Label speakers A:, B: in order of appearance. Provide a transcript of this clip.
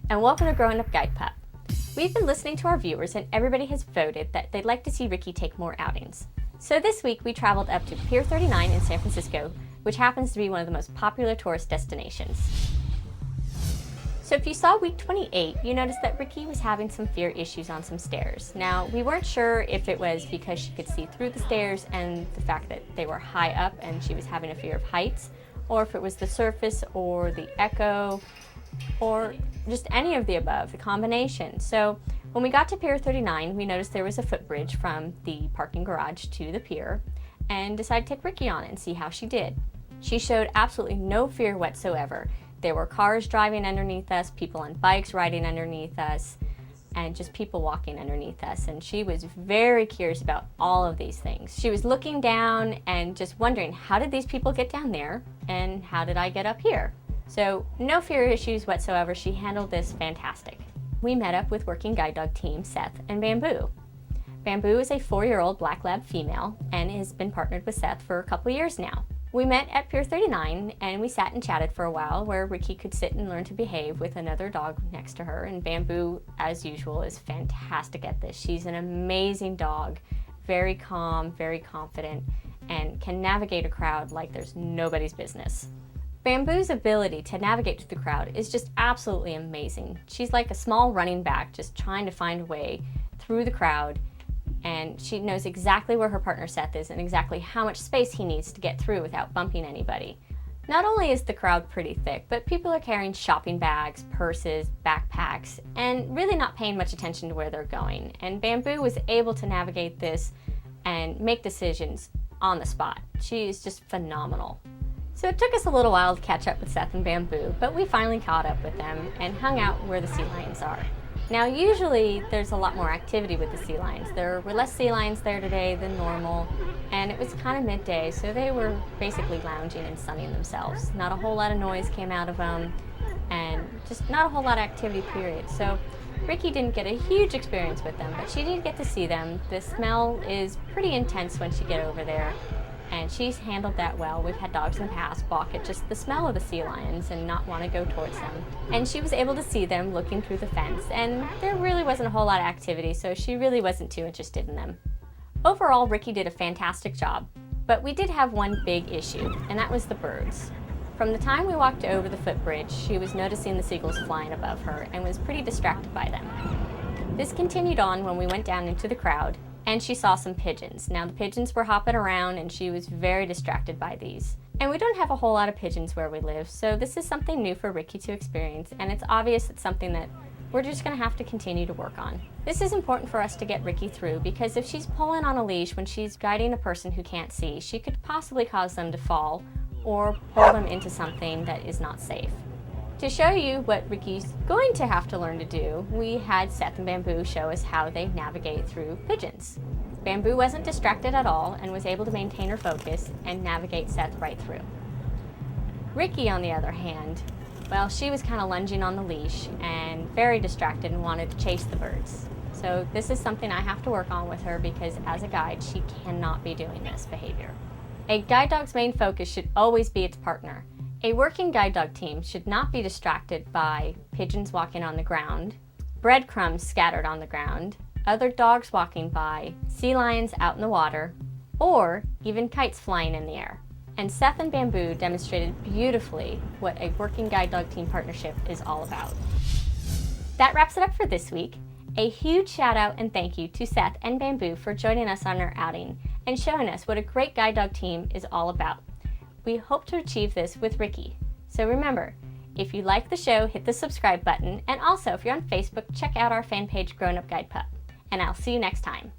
A: And welcome to Growing Up Guide Pup. We've been listening to our viewers and everybody has voted that they'd like to see Ricky take more outings. So this week we traveled up to Pier 39 in San Francisco, which happens to be one of the most popular tourist destinations. So if you saw week 28, you noticed that Ricky was having some fear issues on some stairs. Now, we weren't sure if it was because she could see through the stairs and the fact that they were high up and she was having a fear of heights, or if it was the surface or the echo, or just any of the above, the combination. So when we got to Pier 39, we noticed there was a footbridge from the parking garage to the pier and decided to take Ricky on it and see how she did. She showed absolutely no fear whatsoever. There were cars driving underneath us, people on bikes riding underneath us, and just people walking underneath us. And she was very curious about all of these things. She was looking down and just wondering, how did these people get down there and how did I get up here? So no fear issues whatsoever. She handled this fantastic. We met up with working guide dog team Seth and Bamboo. Bamboo is a 4-year-old black lab female and has been partnered with Seth for a couple years now. We met at Pier 39 and we sat and chatted for a while where Ricky could sit and learn to behave with another dog next to her, and Bamboo, as usual, is fantastic at this. She's an amazing dog, very calm, very confident, and can navigate a crowd like there's nobody's business. Bamboo's ability to navigate through the crowd is just absolutely amazing. She's like a small running back just trying to find a way through the crowd, and she knows exactly where her partner Seth is and exactly how much space he needs to get through without bumping anybody. Not only is the crowd pretty thick, but people are carrying shopping bags, purses, backpacks, and really not paying much attention to where they're going. And Bamboo was able to navigate this and make decisions on the spot. She is just phenomenal. So it took us a little while to catch up with Seth and Bamboo, but we finally caught up with them and hung out where the sea lions are. Now usually there's a lot more activity with the sea lions. There were less sea lions there today than normal, and it was kind of midday, so they were basically lounging and sunning themselves. Not a whole lot of noise came out of them, and just not a whole lot of activity, period. So Ricky didn't get a huge experience with them, but she did get to see them. The smell is pretty intense once you get over there, and she's handled that well. We've had dogs in the past balk at just the smell of the sea lions and not want to go towards them. And she was able to see them looking through the fence, and there really wasn't a whole lot of activity, so she really wasn't too interested in them. Overall, Ricky did a fantastic job, but we did have one big issue, and that was the birds. From the time we walked over the footbridge, she was noticing the seagulls flying above her and was pretty distracted by them. This continued on when we went down into the crowd, and she saw some pigeons. Now the pigeons were hopping around and she was very distracted by these. And we don't have a whole lot of pigeons where we live, so this is something new for Ricky to experience, and it's obvious it's something that we're just gonna have to continue to work on. This is important for us to get Ricky through, because if she's pulling on a leash when she's guiding a person who can't see, she could possibly cause them to fall or pull them into something that is not safe. To show you what Ricky's going to have to learn to do, we had Seth and Bamboo show us how they navigate through pigeons. Bamboo wasn't distracted at all and was able to maintain her focus and navigate Seth right through. Ricky, on the other hand, well, she was kind of lunging on the leash and very distracted and wanted to chase the birds. So this is something I have to work on with her, because as a guide, she cannot be doing this behavior. A guide dog's main focus should always be its partner. A working guide dog team should not be distracted by pigeons walking on the ground, breadcrumbs scattered on the ground, other dogs walking by, sea lions out in the water, or even kites flying in the air. And Seth and Bamboo demonstrated beautifully what a working guide dog team partnership is all about. That wraps it up for this week. A huge shout out and thank you to Seth and Bamboo for joining us on our outing and showing us what a great guide dog team is all about. We hope to achieve this with Ricky. So remember, if you like the show, hit the subscribe button, and also if you're on Facebook, check out our fan page Grown Up Guide Pup. And I'll see you next time.